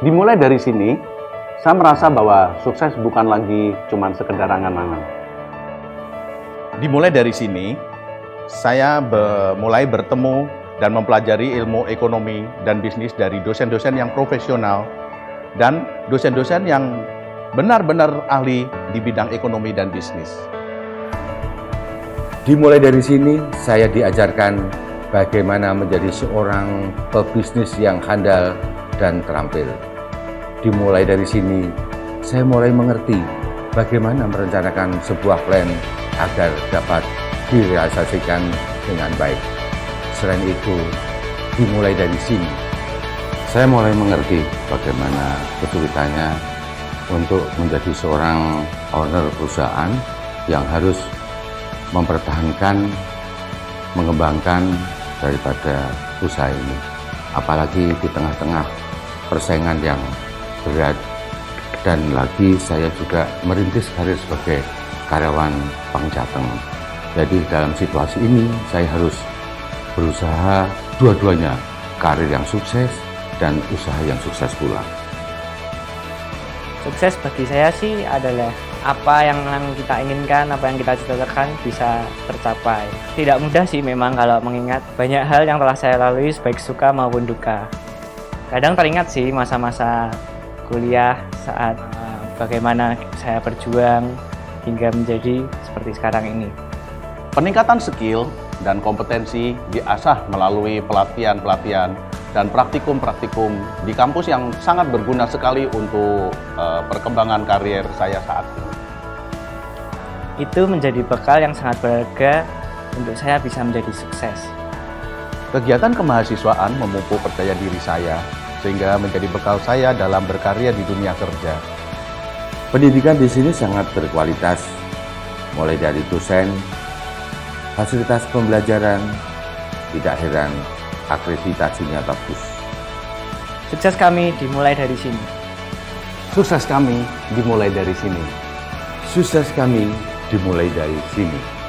Dimulai dari sini, saya merasa bahwa sukses bukan lagi cuma sekedar angan-angan. Dimulai dari sini, saya mulai bertemu dan mempelajari ilmu ekonomi dan bisnis dari dosen-dosen yang profesional dan dosen-dosen yang benar-benar ahli di bidang ekonomi dan bisnis. Dimulai dari sini, saya diajarkan bagaimana menjadi seorang pebisnis yang handal dan terampil. Dimulai dari sini, saya mulai mengerti bagaimana merencanakan sebuah plan agar dapat direalisasikan dengan baik. Selain itu, dimulai dari sini, saya mulai mengerti bagaimana kesulitannya untuk menjadi seorang owner perusahaan yang harus mempertahankan, mengembangkan daripada usaha ini. Apalagi di tengah-tengah persaingan yang berat, dan lagi saya juga merintis karir sebagai karyawan Bank Jateng. Jadi dalam situasi ini saya harus berusaha dua-duanya, karir yang sukses dan usaha yang sukses pula. Sukses bagi saya sih adalah apa yang kita inginkan, apa yang kita cita-citakan bisa tercapai. Tidak mudah sih memang kalau mengingat banyak hal yang telah saya lalui baik suka maupun duka. Kadang teringat sih masa-masa kuliah saat bagaimana saya berjuang hingga menjadi seperti sekarang ini. Peningkatan skill dan kompetensi diasah melalui pelatihan-pelatihan dan praktikum-praktikum di kampus yang sangat berguna sekali untuk perkembangan karier saya saat ini. Itu menjadi bekal yang sangat berharga untuk saya bisa menjadi sukses. Kegiatan kemahasiswaan memupuk percaya diri saya sehingga menjadi bekal saya dalam berkarya di dunia kerja. Pendidikan di sini sangat berkualitas, mulai dari dosen, fasilitas pembelajaran, tidak heran akreditasinya bagus. Sukses kami dimulai dari sini. Sukses kami dimulai dari sini. Sukses kami dimulai dari sini.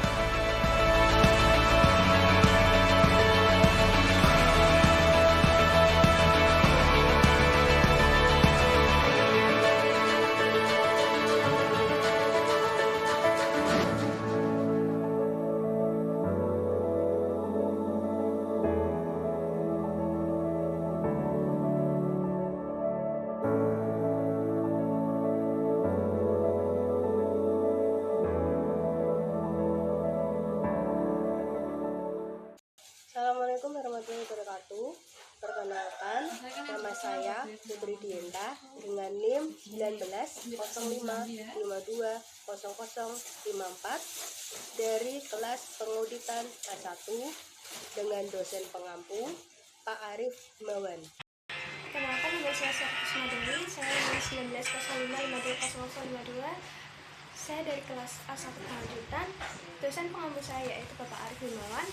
Assalamualaikum warahmatullahi wabarakatuh. Perkenalkan, nama saya Putri Dienta dengan NIM 1905520054 dari kelas penguditan A1 dengan dosen pengampu Pak Arif Himawan. Perkenalkan, nama saya Kusma Dewi, saya NIM 1905520052. Saya dari kelas A1 penguditan, dosen pengampu saya yaitu Bapak Arif Himawan.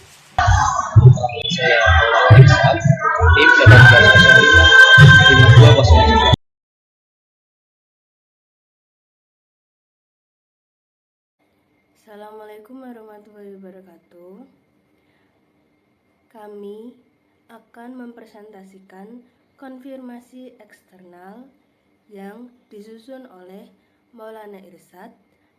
Saya Rizal, tim 1805 5200. Assalamualaikum warahmatullahi wabarakatuh. Kami akan mempresentasikan konfirmasi eksternal yang disusun oleh Maulana Irsyad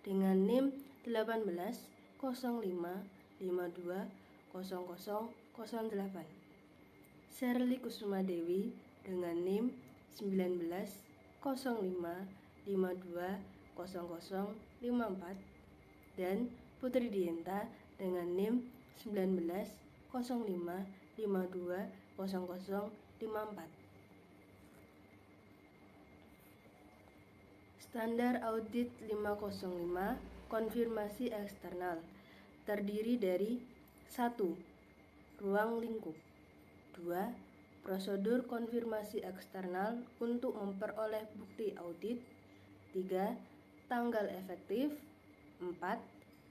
dengan NIM 1805520008. Sherly Kusuma Dewi dengan NIM 1905520054 dan Putri Dienta dengan NIM 1905520054. Standar Audit 505 konfirmasi eksternal terdiri dari 1. Ruang lingkup. 2. Prosedur konfirmasi eksternal untuk memperoleh bukti audit. 3. Tanggal efektif. 4.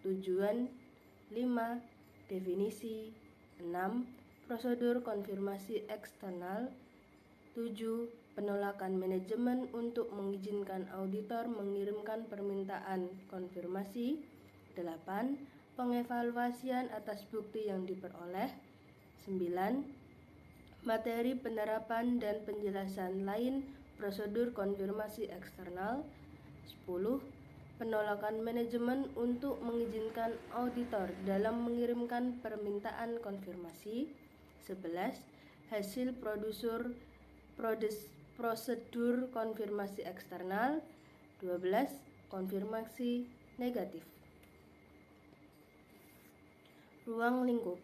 Tujuan. 5. Definisi. 6. Prosedur konfirmasi eksternal. 7. Penolakan manajemen untuk mengizinkan auditor mengirimkan permintaan konfirmasi. 8. Pengevaluasian atas bukti yang diperoleh. 9. Materi penerapan dan penjelasan lain prosedur konfirmasi eksternal. 10. Penolakan manajemen untuk mengizinkan auditor dalam mengirimkan permintaan konfirmasi. 11. Hasil prosedur konfirmasi eksternal. 12. Konfirmasi negatif. Ruang lingkup.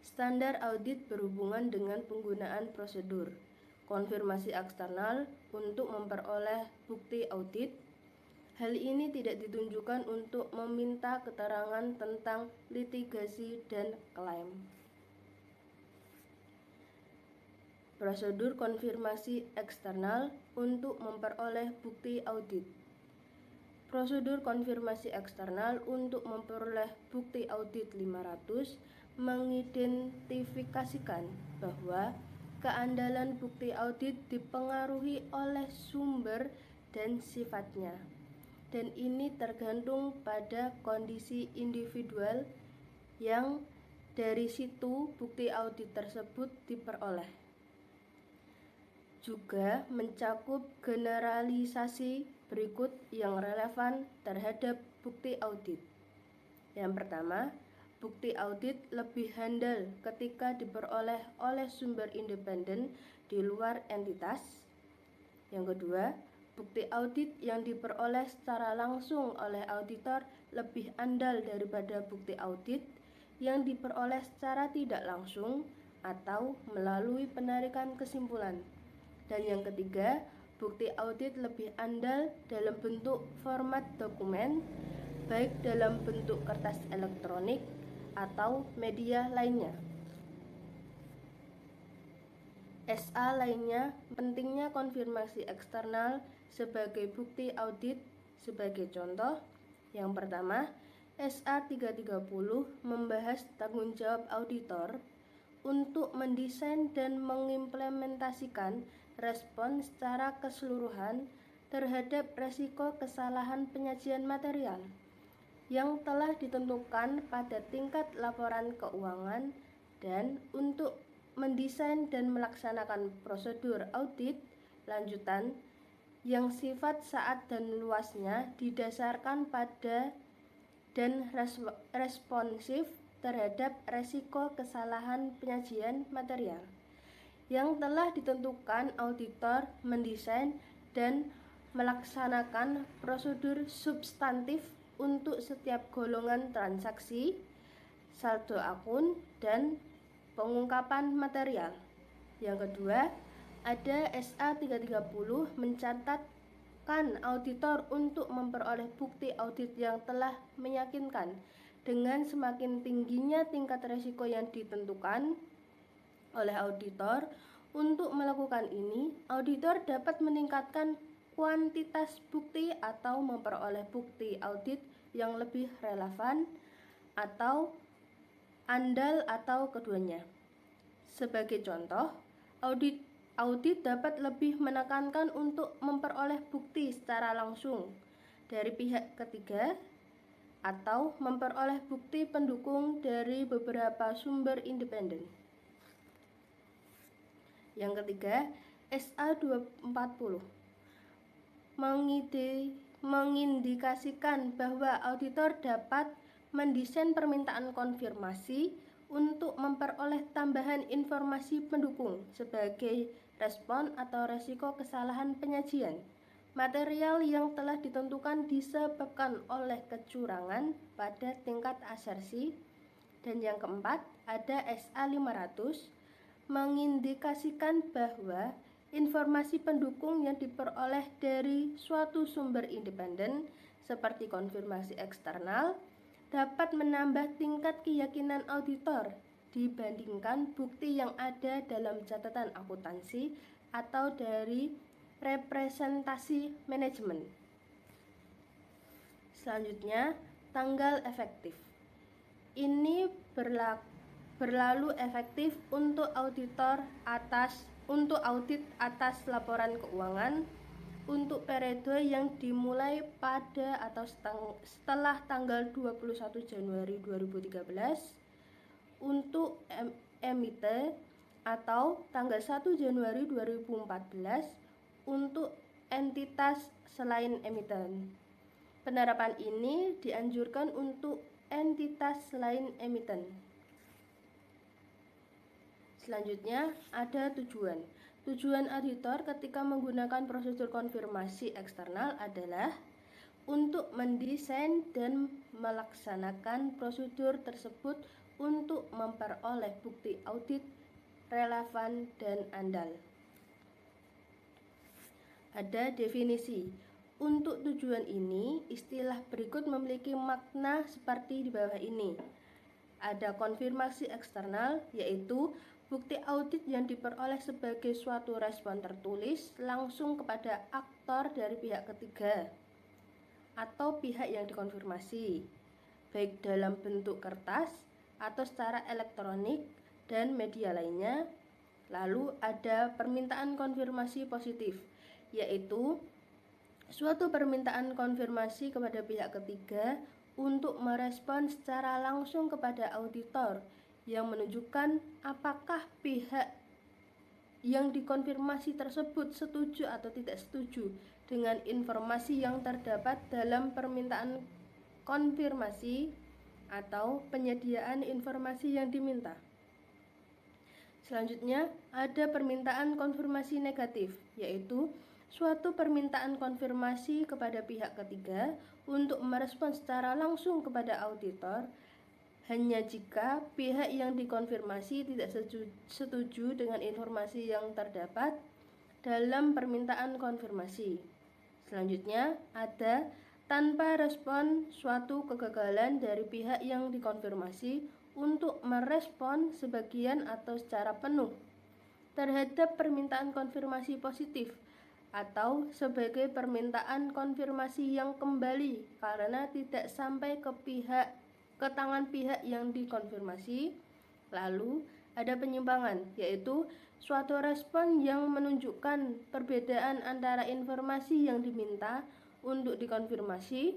Standar audit berhubungan dengan penggunaan prosedur konfirmasi eksternal untuk memperoleh bukti audit. Hal ini tidak ditunjukkan untuk meminta keterangan tentang litigasi dan klaim. Prosedur konfirmasi eksternal untuk memperoleh bukti audit. Prosedur konfirmasi eksternal untuk memperoleh bukti audit 500 mengidentifikasikan bahwa keandalan bukti audit dipengaruhi oleh sumber dan sifatnya, dan ini tergantung pada kondisi individual yang dari situ bukti audit tersebut diperoleh. Juga mencakup generalisasi berikut yang relevan terhadap bukti audit. Yang pertama, bukti audit lebih handal ketika diperoleh oleh sumber independen di luar entitas. Yang kedua, bukti audit yang diperoleh secara langsung oleh auditor lebih andal daripada bukti audit yang diperoleh secara tidak langsung atau melalui penarikan kesimpulan. Dan yang ketiga, bukti audit lebih andal dalam bentuk format dokumen, baik dalam bentuk kertas elektronik atau media lainnya. SA lainnya, pentingnya konfirmasi eksternal sebagai bukti audit. Sebagai contoh, yang pertama, SA 330 membahas tanggung jawab auditor untuk mendesain dan mengimplementasikan respon secara keseluruhan terhadap resiko kesalahan penyajian material yang telah ditentukan pada tingkat laporan keuangan, dan untuk mendesain dan melaksanakan prosedur audit lanjutan yang sifat saat dan luasnya didasarkan pada dan responsif terhadap resiko kesalahan penyajian material yang telah ditentukan. Auditor mendesain dan melaksanakan prosedur substantif untuk setiap golongan transaksi, saldo akun, dan pengungkapan material. Yang kedua, ada SA 330 mencatatkan auditor untuk memperoleh bukti audit yang telah meyakinkan. Dengan semakin tingginya tingkat risiko yang ditentukan oleh auditor untuk melakukan ini, auditor dapat meningkatkan kuantitas bukti atau memperoleh bukti audit yang lebih relevan atau andal atau keduanya. Sebagai contoh, audit dapat lebih menekankan untuk memperoleh bukti secara langsung dari pihak ketiga atau memperoleh bukti pendukung dari beberapa sumber independen. Yang ketiga, SA 240 mengindikasikan bahwa auditor dapat mendesain permintaan konfirmasi untuk memperoleh tambahan informasi pendukung sebagai respon atau resiko kesalahan penyajian material yang telah ditentukan disebabkan oleh kecurangan pada tingkat asersi. Dan yang keempat, ada SA 500 mengindikasikan bahwa informasi pendukung yang diperoleh dari suatu sumber independen seperti konfirmasi eksternal dapat menambah tingkat keyakinan auditor dibandingkan bukti yang ada dalam catatan akuntansi atau dari representasi manajemen. Selanjutnya, tanggal efektif. Ini berlalu efektif untuk audit atas laporan keuangan untuk periode yang dimulai pada atau setelah tanggal 21 Januari 2013 untuk emite atau tanggal 1 Januari 2014 untuk entitas selain emiten. Penerapan ini dianjurkan untuk entitas selain emiten. Selanjutnya, ada tujuan. Tujuan auditor ketika menggunakan prosedur konfirmasi eksternal adalah untuk mendesain dan melaksanakan prosedur tersebut untuk memperoleh bukti audit relevan dan andal. Ada definisi. Untuk tujuan ini, istilah berikut memiliki makna seperti di bawah ini. Ada konfirmasi eksternal, yaitu bukti audit yang diperoleh sebagai suatu respon tertulis langsung kepada aktor dari pihak ketiga atau pihak yang dikonfirmasi, baik dalam bentuk kertas atau secara elektronik dan media lainnya. Lalu ada permintaan konfirmasi positif, yaitu suatu permintaan konfirmasi kepada pihak ketiga untuk merespon secara langsung kepada auditor yang menunjukkan apakah pihak yang dikonfirmasi tersebut setuju atau tidak setuju dengan informasi yang terdapat dalam permintaan konfirmasi atau penyediaan informasi yang diminta. Selanjutnya, ada permintaan konfirmasi negatif, yaitu suatu permintaan konfirmasi kepada pihak ketiga untuk merespon secara langsung kepada auditor hanya jika pihak yang dikonfirmasi tidak setuju dengan informasi yang terdapat dalam permintaan konfirmasi. Selanjutnya, ada tanpa respon suatu kegagalan dari pihak yang dikonfirmasi untuk merespon sebagian atau secara penuh terhadap permintaan konfirmasi positif atau sebagai permintaan konfirmasi yang kembali karena tidak sampai ke tangan pihak yang dikonfirmasi. Lalu ada penyimpangan, yaitu suatu respon yang menunjukkan perbedaan antara informasi yang diminta untuk dikonfirmasi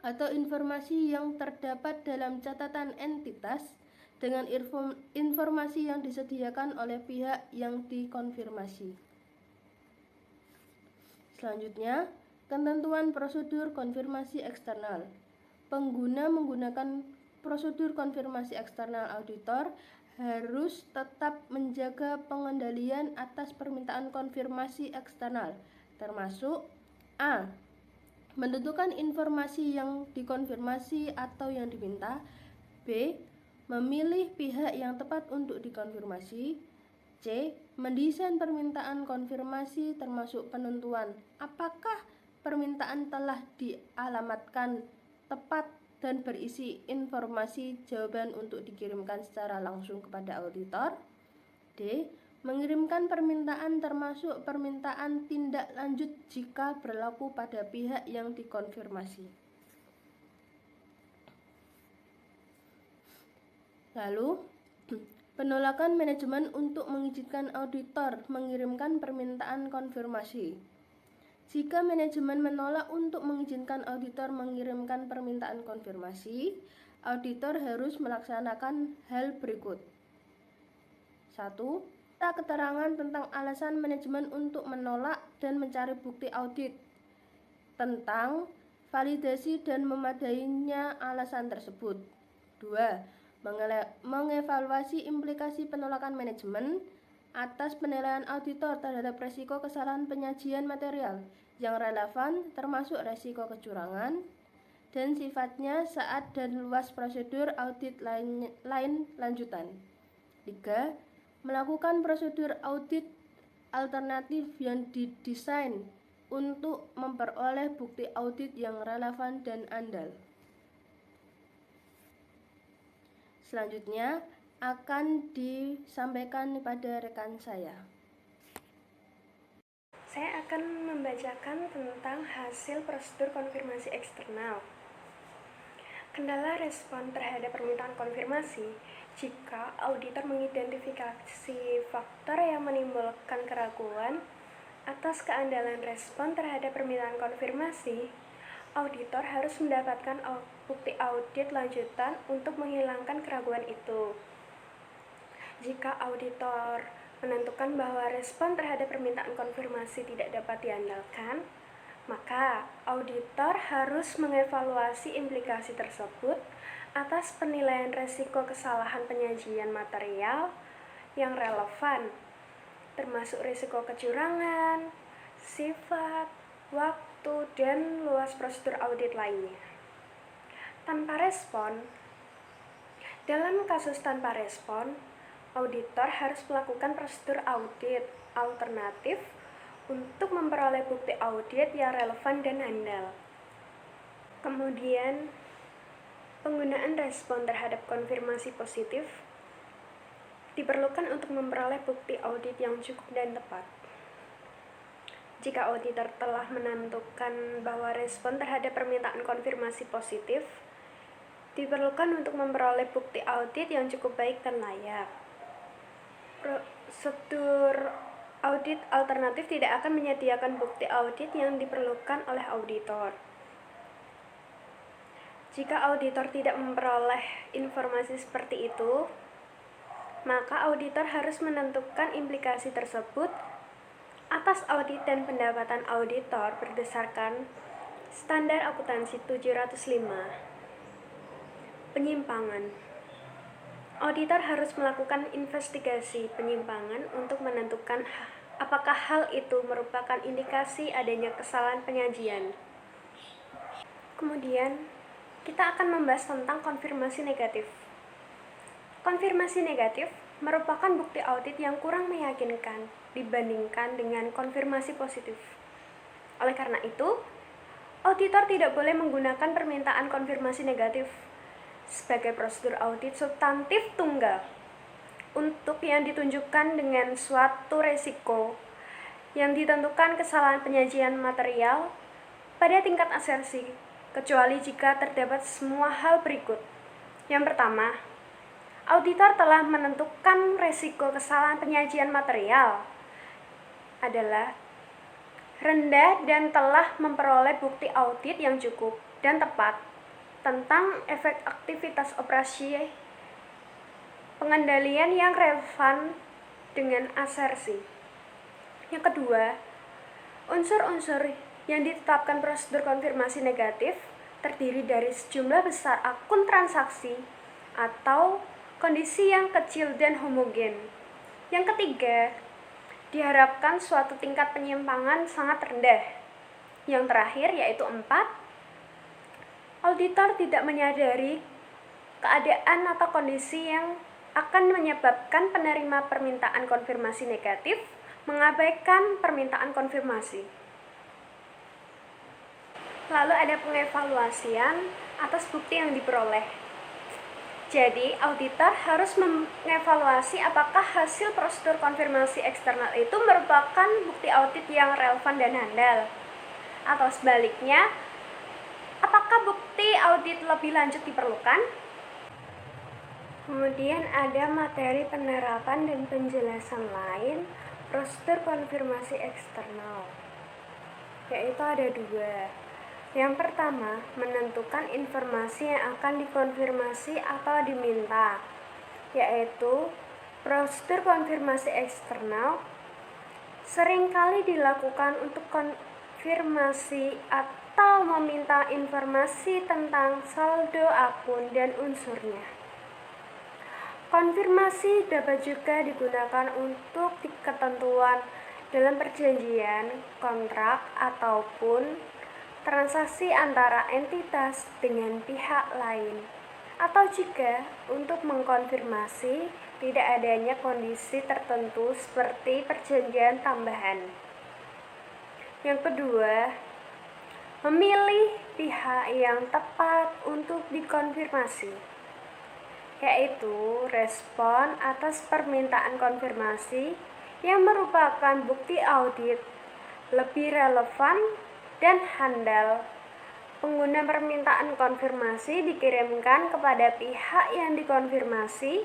atau informasi yang terdapat dalam catatan entitas dengan informasi yang disediakan oleh pihak yang dikonfirmasi. Selanjutnya, ketentuan prosedur konfirmasi eksternal. Pengguna menggunakan prosedur konfirmasi eksternal auditor harus tetap menjaga pengendalian atas permintaan konfirmasi eksternal, termasuk a. menentukan informasi yang dikonfirmasi atau yang diminta, b. memilih pihak yang tepat untuk dikonfirmasi, c. mendesain permintaan konfirmasi termasuk penentuan apakah permintaan telah dialamatkan tepat dan berisi informasi jawaban untuk dikirimkan secara langsung kepada auditor. D. Mengirimkan permintaan termasuk permintaan tindak lanjut jika berlaku pada pihak yang dikonfirmasi. Lalu, penolakan manajemen untuk mengizinkan auditor mengirimkan permintaan konfirmasi. Jika manajemen menolak untuk mengizinkan auditor mengirimkan permintaan konfirmasi, auditor harus melaksanakan hal berikut. 1. Minta keterangan tentang alasan manajemen untuk menolak dan mencari bukti audit tentang validasi dan memadainya alasan tersebut. 2. Mengevaluasi implikasi penolakan manajemen atas penilaian auditor terhadap resiko kesalahan penyajian material yang relevan termasuk resiko kecurangan dan sifatnya saat dan luas prosedur audit lain lanjutan. 3. Melakukan prosedur audit alternatif yang didesain untuk memperoleh bukti audit yang relevan dan andal. Selanjutnya akan disampaikan pada rekan saya. Saya akan membacakan tentang hasil prosedur konfirmasi eksternal. Kendala respon terhadap permintaan konfirmasi. Jika auditor mengidentifikasi faktor yang menimbulkan keraguan atas keandalan respon terhadap permintaan konfirmasi, auditor harus mendapatkan bukti audit lanjutan untuk menghilangkan keraguan itu. Jika auditor menentukan bahwa respon terhadap permintaan konfirmasi tidak dapat diandalkan, maka auditor harus mengevaluasi implikasi tersebut atas penilaian resiko kesalahan penyajian material yang relevan, termasuk risiko kecurangan, sifat, waktu, dan luas prosedur audit lainnya. Tanpa respon, dalam kasus tanpa respon, auditor harus melakukan prosedur audit alternatif untuk memperoleh bukti audit yang relevan dan handal. Kemudian, penggunaan respon terhadap konfirmasi positif diperlukan untuk memperoleh bukti audit yang cukup dan tepat. Jika auditor telah menentukan bahwa respon terhadap permintaan konfirmasi positif, diperlukan untuk memperoleh bukti audit yang cukup baik dan layak. Prosedur audit alternatif tidak akan menyediakan bukti audit yang diperlukan oleh auditor. Jika auditor tidak memperoleh informasi seperti itu, maka auditor harus menentukan implikasi tersebut atas audit dan pendapatan auditor berdasarkan standar akuntansi 705. Penyimpangan. Auditor harus melakukan investigasi penyimpangan untuk menentukan apakah hal itu merupakan indikasi adanya kesalahan penyajian. Kemudian, kita akan membahas tentang konfirmasi negatif. Konfirmasi negatif merupakan bukti audit yang kurang meyakinkan dibandingkan dengan konfirmasi positif. Oleh karena itu, auditor tidak boleh menggunakan permintaan konfirmasi negatif sebagai prosedur audit substantif tunggal untuk yang ditunjukkan dengan suatu resiko yang ditentukan kesalahan penyajian material pada tingkat asersi, kecuali jika terdapat semua hal berikut. Yang pertama, auditor telah menentukan resiko kesalahan penyajian material adalah rendah dan telah memperoleh bukti audit yang cukup dan tepat tentang efek aktivitas operasi pengendalian yang relevan dengan asersi. Yang kedua, unsur-unsur yang ditetapkan prosedur konfirmasi negatif terdiri dari sejumlah besar akun transaksi atau kondisi yang kecil dan homogen. Yang ketiga, diharapkan suatu tingkat penyimpangan sangat rendah. Yang terakhir yaitu 4, auditor tidak menyadari keadaan atau kondisi yang akan menyebabkan penerima permintaan konfirmasi negatif mengabaikan permintaan konfirmasi. Lalu ada pengevaluasian atas bukti yang diperoleh. Jadi, auditor harus mengevaluasi apakah hasil prosedur konfirmasi eksternal itu merupakan bukti audit yang relevan dan handal. Atau sebaliknya, apakah bukti audit lebih lanjut diperlukan? Kemudian ada materi penerapan dan penjelasan lain prosedur konfirmasi eksternal, yaitu ada 2. Yang pertama, menentukan informasi yang akan dikonfirmasi atau diminta, yaitu prosedur konfirmasi eksternal seringkali dilakukan untuk konfirmasi atau meminta informasi tentang saldo akun dan unsurnya. Konfirmasi dapat juga digunakan untuk ketentuan dalam perjanjian, kontrak, ataupun transaksi antara entitas dengan pihak lain, atau juga untuk mengkonfirmasi tidak adanya kondisi tertentu seperti perjanjian tambahan. Yang kedua, memilih pihak yang tepat untuk dikonfirmasi, yaitu respon atas permintaan konfirmasi yang merupakan bukti audit lebih relevan dan handal. Pengguna permintaan konfirmasi dikirimkan kepada pihak yang dikonfirmasi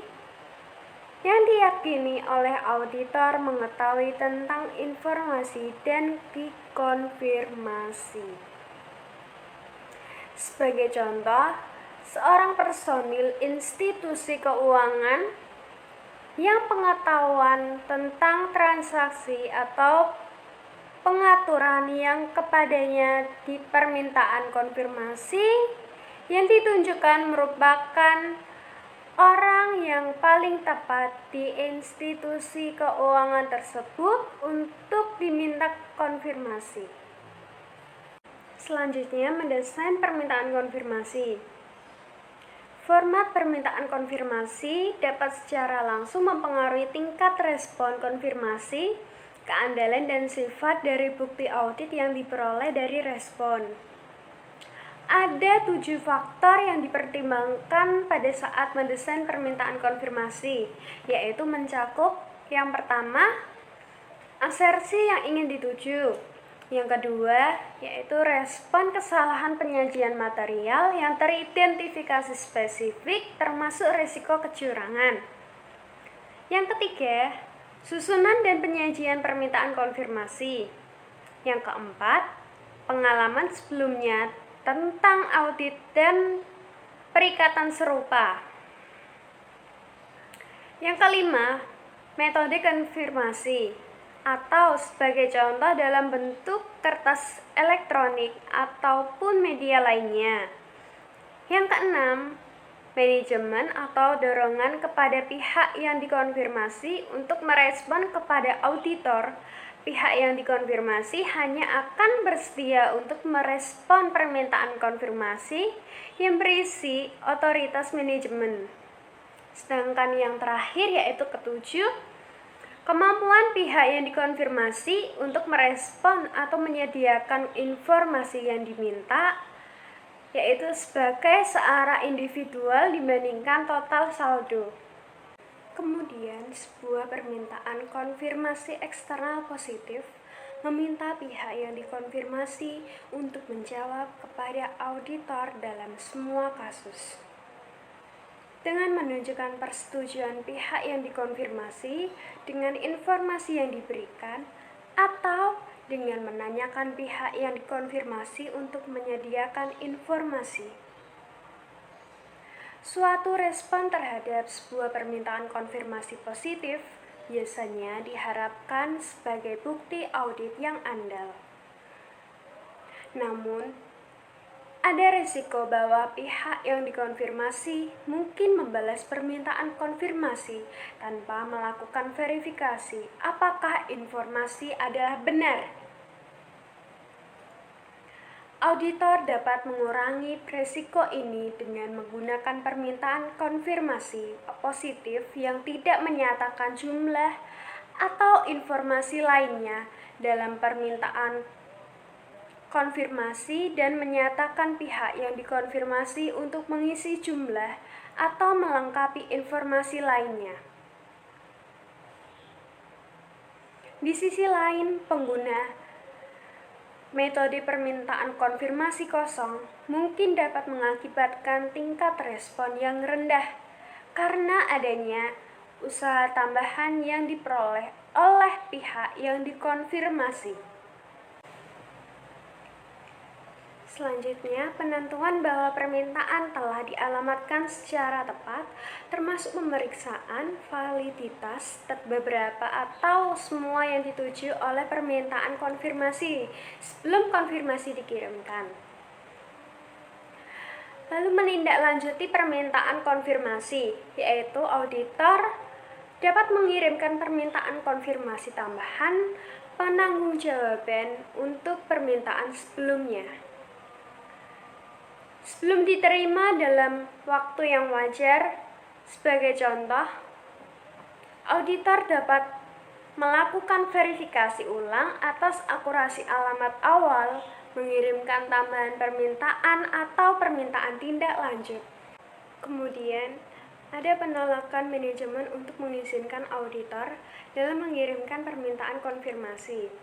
yang diyakini oleh auditor mengetahui tentang informasi dan dikonfirmasi. Sebagai contoh, seorang personil institusi keuangan yang pengetahuan tentang transaksi atau pengaturan yang kepadanya di permintaan konfirmasi yang ditunjukkan merupakan orang yang paling tepat di institusi keuangan tersebut untuk diminta konfirmasi. Selanjutnya, mendesain permintaan konfirmasi. Format permintaan konfirmasi dapat secara langsung mempengaruhi tingkat respon konfirmasi, keandalan dan sifat dari bukti audit yang diperoleh dari respon. Ada 7 faktor yang dipertimbangkan pada saat mendesain permintaan konfirmasi, yaitu mencakup yang pertama, asersi yang ingin dituju. Yang kedua, yaitu respon kesalahan penyajian material yang teridentifikasi spesifik termasuk risiko kecurangan. Yang ketiga, susunan dan penyajian permintaan konfirmasi. Yang keempat, pengalaman sebelumnya tentang audit dan perikatan serupa. Yang kelima, metode konfirmasi atau sebagai contoh dalam bentuk kertas elektronik ataupun media lainnya. Yang keenam, manajemen atau dorongan kepada pihak yang dikonfirmasi untuk merespon kepada auditor. Pihak yang dikonfirmasi hanya akan bersedia untuk merespon permintaan konfirmasi yang berisi otoritas manajemen. Sedangkan yang terakhir yaitu ketujuh, kemampuan pihak yang dikonfirmasi untuk merespon atau menyediakan informasi yang diminta, yaitu sebagai searah individual dibandingkan total saldo. Kemudian, sebuah permintaan konfirmasi eksternal positif meminta pihak yang dikonfirmasi untuk menjawab kepada auditor dalam semua kasus. Dengan menunjukkan persetujuan pihak yang dikonfirmasi dengan informasi yang diberikan, atau dengan menanyakan pihak yang dikonfirmasi untuk menyediakan informasi. Suatu respon terhadap sebuah permintaan konfirmasi positif biasanya diharapkan sebagai bukti audit yang andal. Namun, ada risiko bahwa pihak yang dikonfirmasi mungkin membalas permintaan konfirmasi tanpa melakukan verifikasi apakah informasi adalah benar. Auditor dapat mengurangi risiko ini dengan menggunakan permintaan konfirmasi positif yang tidak menyatakan jumlah atau informasi lainnya dalam permintaan konfirmasi dan menyatakan pihak yang dikonfirmasi untuk mengisi jumlah atau melengkapi informasi lainnya. Di sisi lain, pengguna metode permintaan konfirmasi kosong mungkin dapat mengakibatkan tingkat respon yang rendah karena adanya usaha tambahan yang diperoleh oleh pihak yang dikonfirmasi. Selanjutnya, penentuan bahwa permintaan telah dialamatkan secara tepat, termasuk pemeriksaan validitas beberapa atau semua yang dituju oleh permintaan konfirmasi sebelum konfirmasi dikirimkan. Lalu menindaklanjuti permintaan konfirmasi, yaitu auditor dapat mengirimkan permintaan konfirmasi tambahan penangguhjawaban untuk permintaan sebelumnya. Sebelum diterima dalam waktu yang wajar, sebagai contoh, auditor dapat melakukan verifikasi ulang atas akurasi alamat awal, mengirimkan tambahan permintaan atau permintaan tindak lanjut. Kemudian, ada penolakan manajemen untuk mengizinkan auditor dalam mengirimkan permintaan konfirmasi.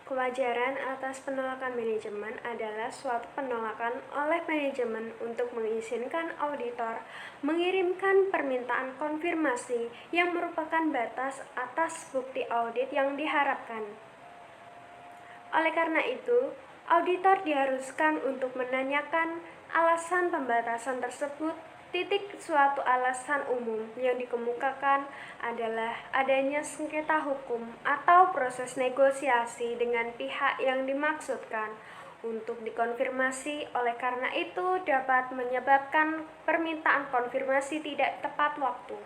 Kewajaran atas penolakan manajemen adalah suatu penolakan oleh manajemen untuk mengizinkan auditor mengirimkan permintaan konfirmasi yang merupakan batas atas bukti audit yang diharapkan. Oleh karena itu, auditor diharuskan untuk menanyakan alasan pembatasan tersebut Suatu alasan umum yang dikemukakan adalah adanya sengketa hukum atau proses negosiasi dengan pihak yang dimaksudkan untuk dikonfirmasi. Oleh karena itu dapat menyebabkan permintaan konfirmasi tidak tepat waktu.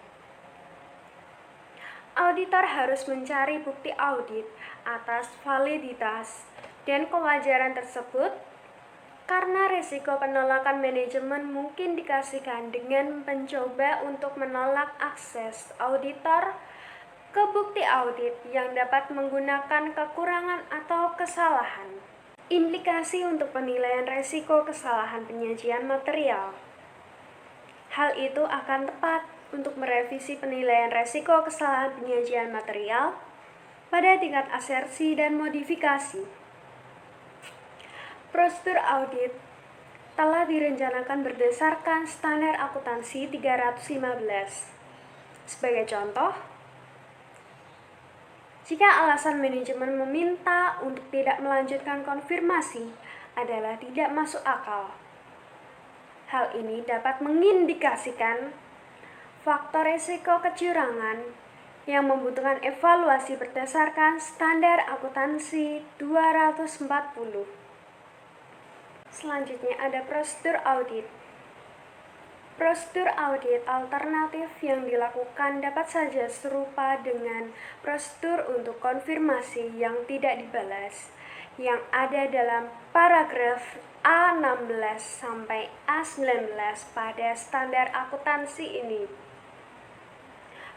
Auditor harus mencari bukti audit atas validitas dan kewajaran tersebut, karena risiko penolakan manajemen mungkin dikasihkan dengan mencoba untuk menolak akses auditor ke bukti audit yang dapat menggunakan kekurangan atau kesalahan. Implikasi untuk penilaian risiko kesalahan penyajian material. Hal itu akan tepat untuk merevisi penilaian risiko kesalahan penyajian material pada tingkat asersi dan modifikasi. Prosedur audit telah direncanakan berdasarkan standar akuntansi 315. Sebagai contoh, jika alasan manajemen meminta untuk tidak melanjutkan konfirmasi adalah tidak masuk akal, hal ini dapat mengindikasikan faktor risiko kecurangan yang membutuhkan evaluasi berdasarkan standar akuntansi 240. Selanjutnya ada prosedur audit. Prosedur audit alternatif yang dilakukan dapat saja serupa dengan prosedur untuk konfirmasi yang tidak dibalas yang ada dalam paragraf A16 sampai A19 pada standar akuntansi ini.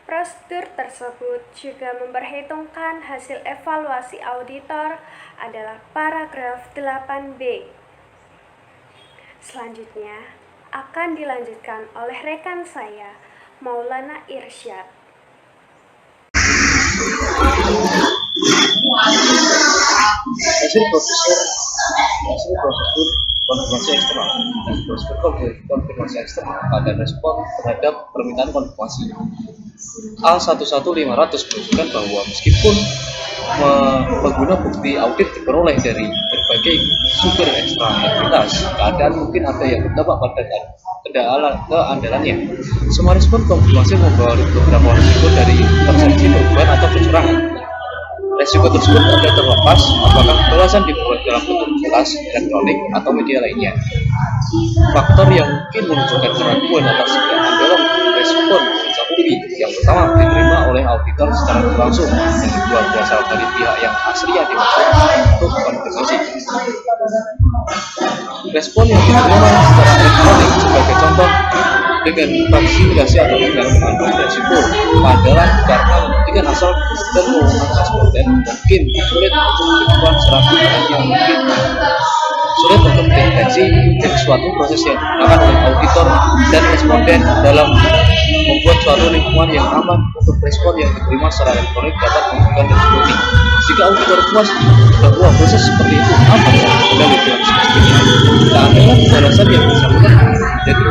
Prosedur tersebut juga memperhitungkan hasil evaluasi auditor adalah paragraf 8B. Selanjutnya akan dilanjutkan oleh rekan saya, Maulana Irsyad. Hasil prosedur konfirmasi eksternal dan prosedur konfirmasi eksternal pada respon terhadap permintaan konfirmasi. A11500 menunjukkan bahwa meskipun pengguna bukti audit diperoleh dari berbagai sumber eksternalitas, keadaan mungkin ada yang berdampak pada keandalannya. Semua respon konfirmasi membawa beberapa risiko dari persepsi perubahan atau kecurangan. Risiko tersebut ada terlepas apakah balasan dibuat dalam bentuk jelas, elektronik, atau media lainnya. Faktor yang mungkin menunjukkan keraguan atas keandalan respon meliputi yang pertama, diterima oleh auditor secara langsung, yang kedua berasal dari pihak yang asli yang dimaksud untuk konfirmasi. Respon yang diterima secara elektronik sebagai contoh dengan vaksinasi atau dengan mengandung resiko adalah karena dengan asal dan menggunakan responden mungkin sulit untuk dilakukan secara pribadi yang mungkin sulit untuk dideteksi dari suatu proses yang digunakan oleh auditor dan responden dalam membuat suatu lingkungan yang aman untuk respon yang diterima secara elektronik dapat menunjukkan resiko ini. Jika auditor puas bahwa proses seperti itu aman dan berdalil dalam semestinya, keandalan balasan yang bersangkutan jadi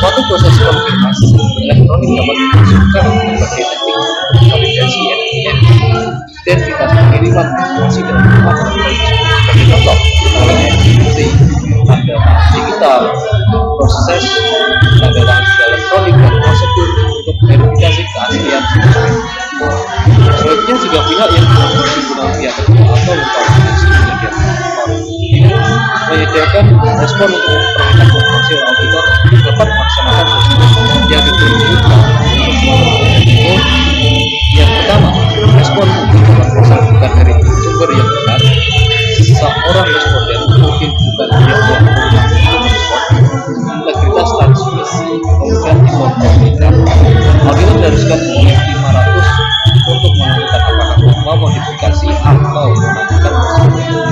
suatu proses konfirmasi elektronik dapat dimasukkan berbagai teknik validasi identitas pengiriman informasi dalam format sebagai contoh oleh seperti tanda tangan digital, proses tanda tangan elektronik dan prosedur untuk verifikasi keaslian. Selanjutnya jika pihak yang menggunakan pihak kedua atau memvalidasi menyediakan respon untuk permintaan konfirmasi oleh auditor dapat melaksanakan prosedur yang ditunjukkan. Yang pertama, respon mungkin bersangkutan dari sumber yang benar. Seorang responden mungkin bukan pihak yang merespon, integritas transmisi kemudian dikonfirmasikan. Auditor mengharuskan 500 untuk menentukan apakah mau modifikasi atau melakukan prosedur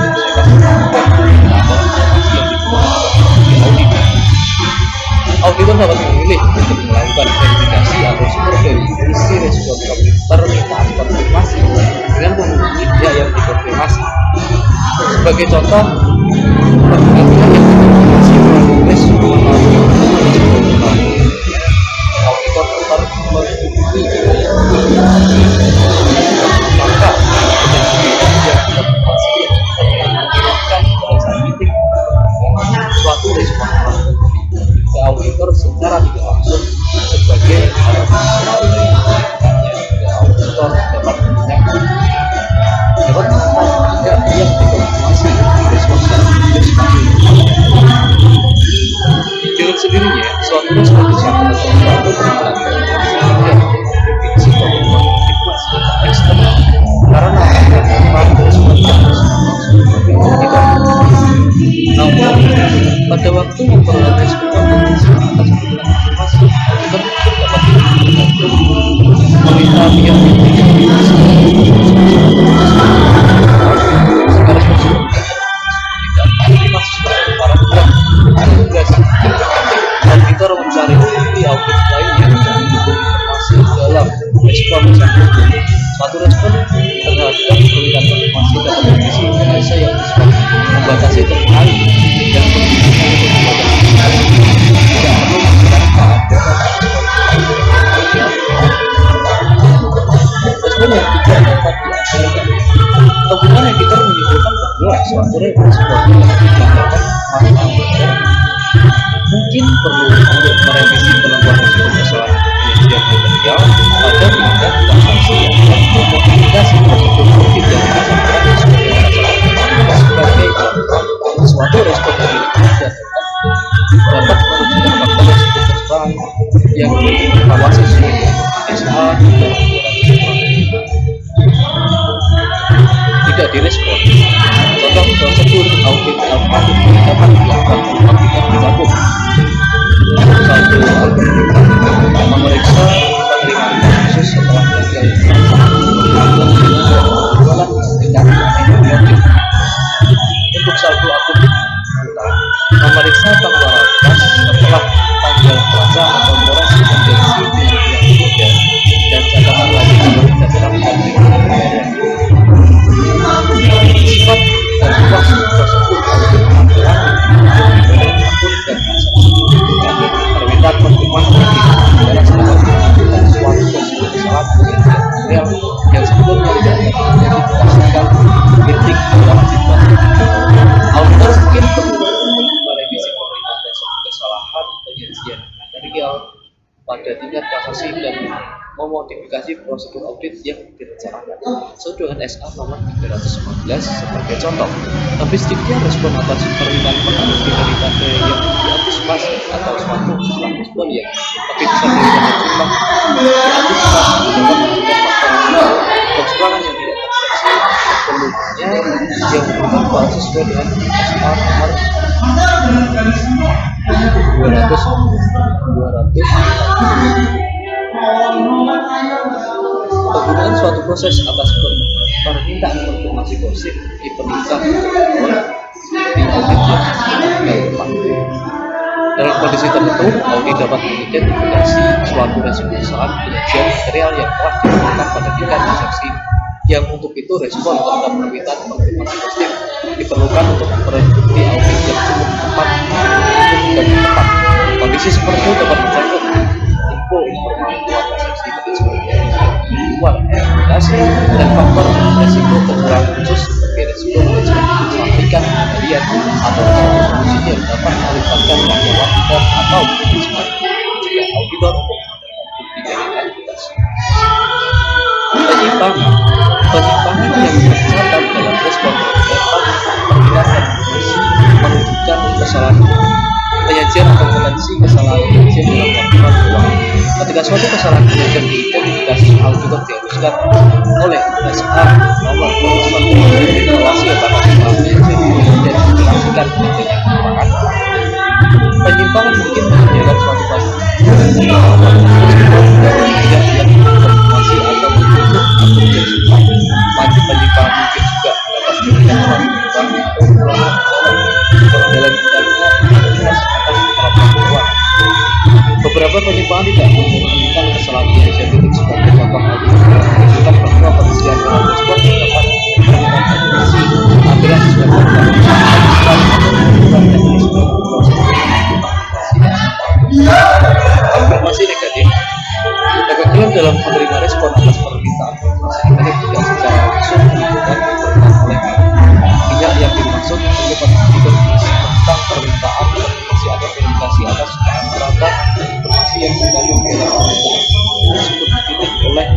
auditor dapat memilih untuk melakukan verifikasi atau supervisi respon permintaan konfirmasi dengan menghubungi pihak yang dikonfirmasi. Sebagai contoh, pihak yang dikonfirmasi menulis auditor dapat menghubungi maka yang dikonfirmasi mengirimkan pada saat meeting suatu respon ke auditor pada waktu memperoleh respon atas penggunaan informasi, kita mungkin dapat tergantung meminta pihak yang jika respon tidak masih sebagai para tugas dan kita mencari bukti audit lain yang mendukung informasi dalam respon tersebut. Suatu respon terhadap permintaan informasi dapat berisi bahasa yang bersifat membatasi terkait dan tidak perlu menggunakan respon yang tidak dapat dihasilkan. Kemudian editor menyimpulkan bahwa suatu respon menggunakan masalah mungkin perlu untuk merevisi penentuan risiko kesalahan penelitian material pada tingkat transaksi yang memodifikasi prosedur audit yang dilakukan sebagai contoh suatu respon yang didasarkan dapat menunjukkan faktor risiko kesalahan yang diawasi sesuai SA dan tidak direspon. Contoh prosedur audit dapat dilakukan ketika dilakukan satu memeriksa penerimaan khusus setelah gagal penjualan tindak antibiotik. Untuk saldo akuntif memeriksa pengeluaran kas setelah tanggal puasa atau operasi konvensi dengan pihak ketiga dan catatan lagi dalam pembayaran. Sifat dan luas prosedur audit penampilan akun dan permintaan konfirmasi dalam dan suatu prosedur kesalahan penelitian material yang sebelumnya tidak diidentifikasikan kritik dalam situasi. Auditor mungkin perlu merevisi penerimaan dasar kesalahan penyajian material pada tingkat kasasi dan memodifikasi prosedur audit yang direncanakan sesuai dengan SA nomor 315 sebagai contoh. Tapi sedikitnya respon atas permintaan pengaruh finalitas yang diantisipasi atau suatu usulan respon yang lebih besar daripada jumlah diantisipasi dapat menunjukkan faktor kekurangan yang tidak terdeteksi perlunya yang merupakan sesuai dengan SA nomor 200. Penggunaan suatu proses atas permintaan konfirmasi gosip diperlukan oleh di audit yang berlaku. Dalam kondisi tertentu, audit dapat mengidentifikasi suatu resiko kesalahan penyajian material yang telah dilakukan pada tingkat transaksi. Yang untuk itu respon terhadap permintaan konfirmasi gosip diperlukan untuk memperoleh bukti audit yang cukup tepat dan tepat. Kondisi seperti itu dapat mencakup info informal luar transaksi kualifikasi dan faktor resiko kekurangan khusus seperti resiko mengembalikan pembelian atau solusi yang dapat melibatkan karyawan dan atau manajemen jika auditor untuk mengandalkan bukti dari identitas. Penyimpangan yang tercatat dalam respon dapat perkiraan informasi menunjukkan kesalahan penyajian atau potensi kesalahan penyajian dalam laporan keuangan. Ketika suatu kesalahan penyajian diidentifikasi, auditor diharuskan oleh SA nomor 200 evaluasi apakah kesalahan penyajian diidentifikasikan adanya penyimpangan. Penyimpangan mungkin menyediakan suatu bahan dari pihak yang konfirmasi atau mendukung akun yang wajib penyimpangan mungkin juga dapat memberikan suatu penyimpangan atau kekurangan dalam tindakan atas peraturan keuangan. Beberapa penyimpangan tidak memungkinkan kesalahan penyajian titik sebagai contoh menunjukkan bahwa penelitian dalam respon dapat menggunakan definisi aturan sesuai konfirmasi negatif. Kegagalan dalam menerima respon atas permintaan konfirmasi negatif tidak secara langsung menunjukkan permintaan oleh pihak yang dimaksud untuk konfirmasi tentang permintaan konfirmasi atau verifikasi atas rata informasi yang terkandung dalam permintaan tersebut dititik oleh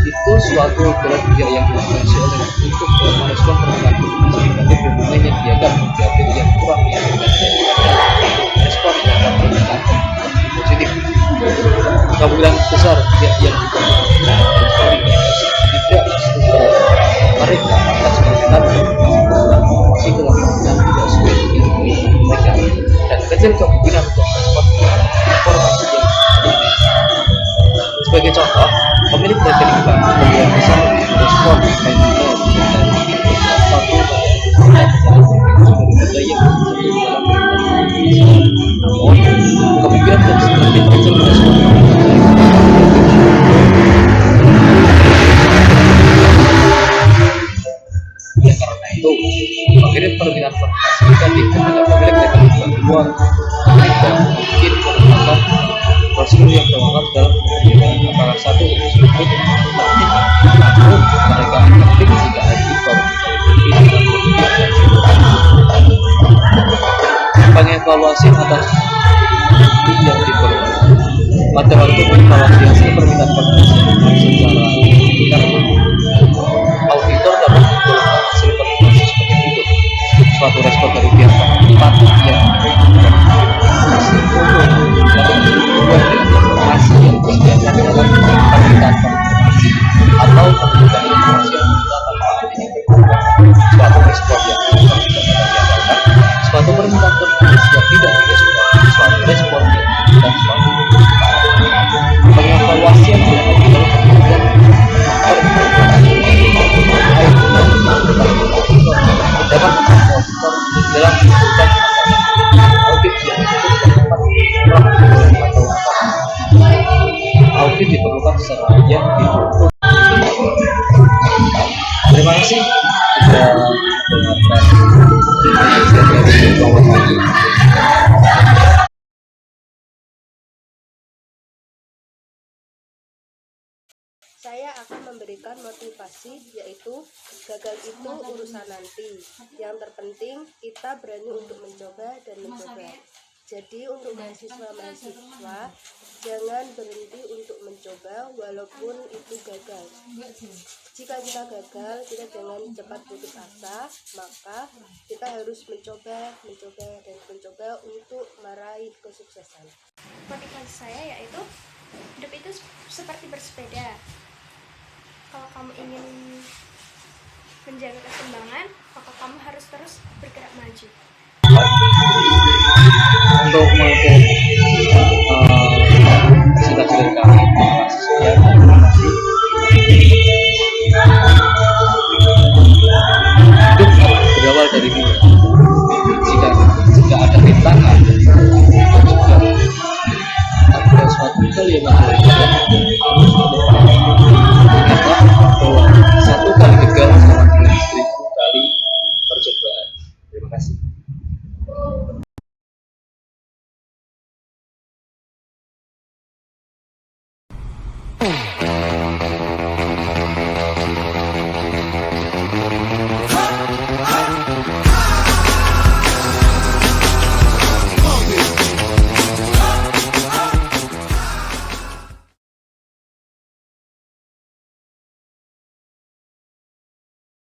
itu suatu gerak pihak yang dilakukan oleh untuk merespon permintaan konfirmasi negatif yang menyediakan menjadi yang kurang diinginkan respon terhadap permintaan positif. Kemungkinan besar pihak yang tidak mereka atas permintaan informasi dalam permintaan tidak sesuai dengan mereka. kecil kemungkinan untuk respon informasi yang sebagai contoh, pemilik rekening bank yang bisa merespon email dari suatu dari yang namun kemungkinan kecil lebih kecil merespon ya karena itu mengirim permintaan konfirmasi negatif kepada pemilik rekening bank luar dan mungkin merupakan prosedur yang terdapat dalam penyelenggaraan antara satu tersebut namun mereka penting jika auditor mengevaluasi atas bukti yang diperoleh pada waktu mengevaluasi hasil permintaan konfirmasi secara benar auditor dapat mengumpulkan hasil konfirmasi sebagai berikut: suatu respon dari pihak keempat yang hasil foto dapat dibuat dengan informasi yang disediakan dalam permintaan konfirmasi atau menunjukkan informasi yang didapat ini suatu respon yang tidak digagalkan, suatu permintaan konfirmasi yang tidak direspon, suatu respon yang dan suatu pengevaluasi yang dilakukan dalam kemudian dapat auditor dalam melakukan audit yang audit diperlukan secara yang diperlukan. Terima kasih sudah mendengarkan Saya akan memberikan motivasi, yaitu gagal itu urusan nanti. Yang terpenting kita berani untuk mencoba dan mencoba. Jadi untuk mahasiswa-mahasiswa jangan berhenti untuk mencoba walaupun itu gagal. Jika kita gagal, kita jangan cepat putus asa, maka kita harus mencoba dan mencoba untuk meraih kesuksesan. Motivasi saya yaitu hidup itu seperti bersepeda. Kalau kamu ingin menjaga keseimbangan, maka kamu harus terus bergerak maju. Untuk menutup cita-cita kami, terima kasih sekian, terima kasih. Hidup berawal dari mimpi.